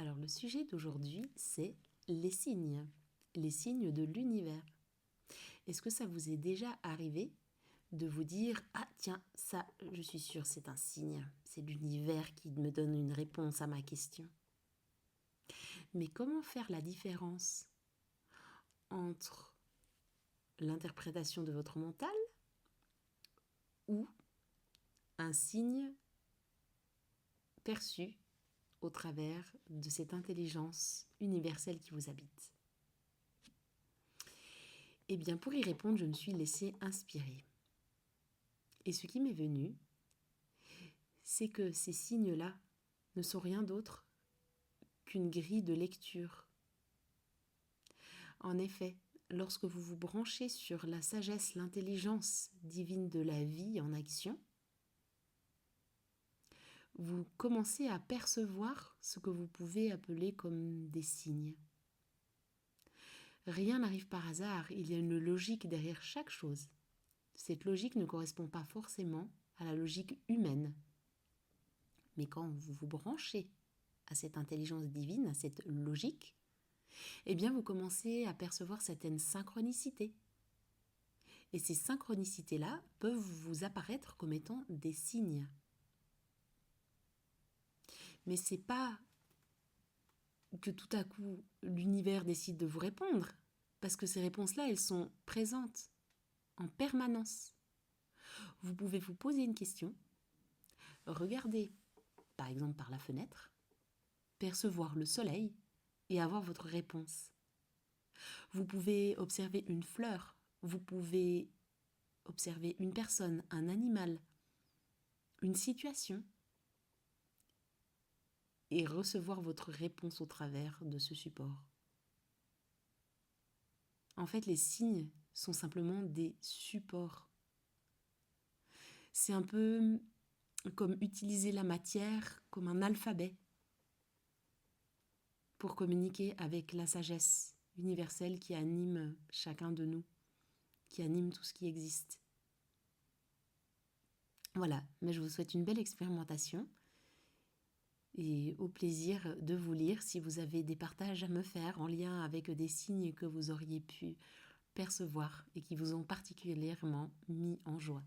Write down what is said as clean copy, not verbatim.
Alors le sujet d'aujourd'hui, c'est les signes de l'univers. Est-ce que ça vous est déjà arrivé de vous dire « Ah tiens, ça, je suis sûre, c'est un signe, c'est l'univers qui me donne une réponse à ma question ». Mais comment faire la différence entre l'interprétation de votre mental ou un signe perçu au travers de cette intelligence universelle qui vous habite? Eh bien, pour y répondre, je me suis laissée inspirer. Et ce qui m'est venu, c'est que ces signes-là ne sont rien d'autre qu'une grille de lecture. En effet, lorsque vous vous branchez sur la sagesse, l'intelligence divine de la vie en action, vous commencez à percevoir ce que vous pouvez appeler comme des signes. Rien n'arrive par hasard, il y a une logique derrière chaque chose. Cette logique ne correspond pas forcément à la logique humaine. Mais quand vous vous branchez à cette intelligence divine, à cette logique, eh bien vous commencez à percevoir certaines synchronicités. Et ces synchronicités-là peuvent vous apparaître comme étant des signes. Mais c'est pas que tout à coup l'univers décide de vous répondre, parce que ces réponses-là, elles sont présentes en permanence. Vous pouvez vous poser une question, regarder par exemple par la fenêtre, percevoir le soleil et avoir votre réponse. Vous pouvez observer une fleur, vous pouvez observer une personne, un animal, une situation et recevoir votre réponse au travers de ce support. En fait, les signes sont simplement des supports. C'est un peu comme utiliser la matière comme un alphabet pour communiquer avec la sagesse universelle qui anime chacun de nous, qui anime tout ce qui existe. Voilà, mais je vous souhaite une belle expérimentation et au plaisir de vous lire si vous avez des partages à me faire en lien avec des signes que vous auriez pu percevoir et qui vous ont particulièrement mis en joie.